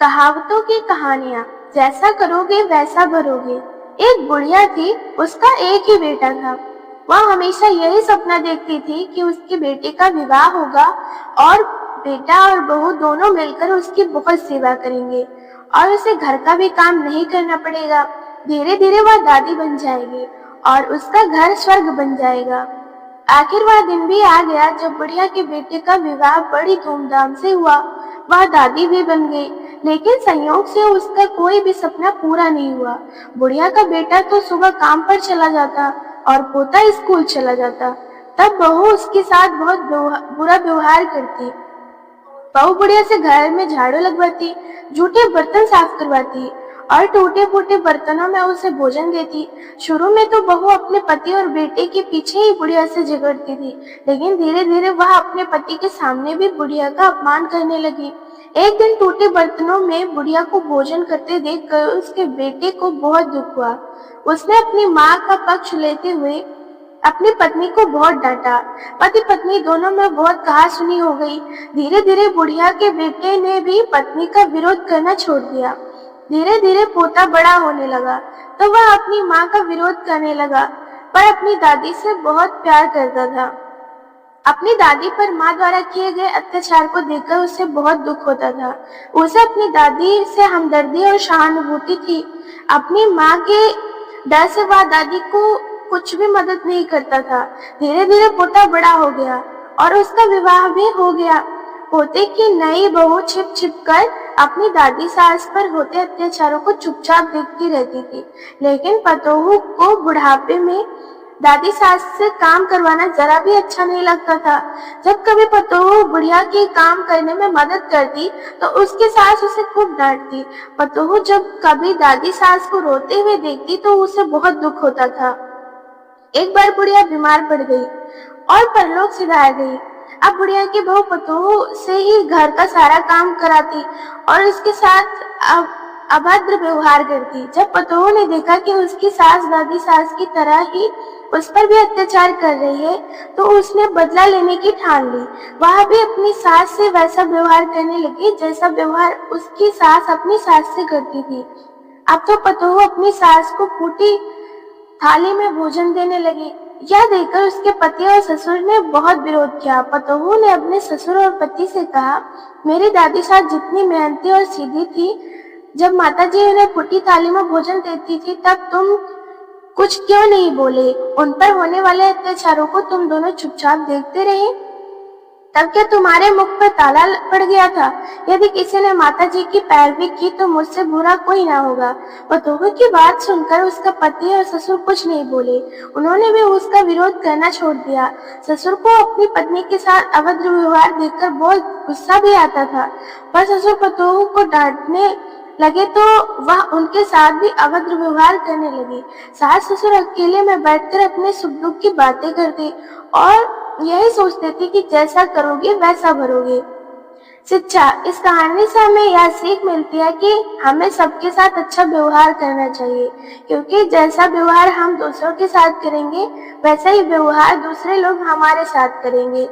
कहावतों की कहानियां, जैसा करोगे वैसा भरोगे। एक बुढ़िया थी, उसका एक ही बेटा था। वह हमेशा यही सपना देखती थी कि उसके बेटे का विवाह होगा और बेटा और बहू दोनों मिलकर उसकी बहुत सेवा करेंगे और उसे घर का भी काम नहीं करना पड़ेगा। धीरे धीरे वह दादी बन जाएगी और उसका घर स्वर्ग बन जाएगा। आखिर वह दिन भी आ गया जब बुढ़िया के बेटे का विवाह बड़ी धूमधाम से हुआ। वह दादी भी बन गई, लेकिन संयोग से उसका कोई भी सपना पूरा नहीं हुआ। बुढ़िया का बेटा तो सुबह काम पर चला जाता और पोता स्कूल चला जाता। तब बहू उसके साथ बहुत बुरा व्यवहार करती। बहू बुढ़िया से घर में झाड़ू लगवाती, जूठे बर्तन साफ करवाती और टूटे फूटे बर्तनों में उसे भोजन देती। शुरू में तो बहू अपने पति और बेटे के पीछे ही बुढ़िया से झगड़ती थी, लेकिन धीरे धीरे वह अपने पति के सामने भी बुढ़िया का अपमान करने लगी। एक दिन टूटे बर्तनों में बुढ़िया को भोजन करते देखकर उसके बेटे को बहुत दुख हुआ। उसने अपनी माँ का पक्ष लेते हुए अपनी पत्नी को बहुत डांटा। पति पत्नी दोनों में बहुत कहासुनी हो गई। धीरे धीरे बुढ़िया के बेटे ने भी पत्नी का विरोध करना छोड़ दिया। धीरे धीरे पोता बड़ा होने लगा तो वह अपनी माँ का विरोध करने लगा, पर अपनी दादी से बहुत प्यार करता था। अपनी दादी पर माँ द्वारा किए गए अत्याचार को देखकर उसे बहुत दुख होता था। उसे अपनी दादी से हमदर्दी और सहानुभूति थी। अपनी माँ के डर से वह दादी को कुछ भी मदद नहीं करता था। धीरे धीरे पोता बड़ा हो गया और उसका विवाह भी हो गया। पोते की नई बहू छिप छिप कर अपनी दादी सास पर होते अत्याचारों को चुपचाप देखती रहती थी, लेकिन पतोहू को बुढ़ापे में दादी सास से काम करवाना जरा भी अच्छा नहीं लगता था। जब कभी पतोहू बुढ़िया के काम करने में मदद करती तो उसकी सास उसे खूब डांटती। पतोहू जब कभी दादी सास को रोते हुए देखती तो उसे बहुत दुख होता था। एक बार बुढ़िया बीमार पड़ गई और परलोक सिधार गई। अब बुढ़िया की बहू पतोहू से ही घर का सारा काम कराती और उसके साथ अभद्र व्यवहार करती। जब पतोहू ने देखा कि उसकी सास दादी सास की तरह ही उस पर भी अत्याचार कर रही है, तो उसने बदला लेने की ठान ली। वह भी अपनी सास से वैसा व्यवहार करने लगी जैसा व्यवहार उसकी सास अपनी सास से करती थी। अब तो पतोहू अपनी सास को फूटी थाली में भोजन देने लगी। यह देखकर उसके पति और ससुर ने बहुत विरोध किया। पतोहू ने अपने ससुर और पति से कहा, मेरी दादी सास जितनी मेहनती और सीधी थी, जब माताजी उन्हें फूटी थाली में भोजन देती थी तब तुम कुछ क्यों नहीं बोले? उन पर होने वाले अत्याचारों को तुम दोनों चुपचाप देखते रहे। तब क्या तुम्हारे मुख पर ताला पड़ गया था? यदि किसी ने माताजी की पैरवी की तो मुझसे बुरा कोई ना होगा। पतोहू की बात सुनकर उसका पति और ससुर कुछ नहीं बोले। उन्होंने भी उसका विरोध करना छोड़ दिया। ससुर को अपनी पत्नी के साथ अभद्र व्यवहार देखकर बहुत गुस्सा भी आता था, पर ससुर पतोहू को डांटने लगे तो वह उनके साथ भी अभद्र व्यवहार करने लगी। सास ससुर अकेले में बैठकर अपने सुख दुख की बातें करते और यही सोचते थे कि जैसा करोगे वैसा भरोगे। शिक्षा, इस कहानी से हमें यह सीख मिलती है कि हमें सबके साथ अच्छा व्यवहार करना चाहिए, क्योंकि जैसा व्यवहार हम दूसरों के साथ करेंगे वैसा ही व्यवहार दूसरे लोग हमारे साथ करेंगे।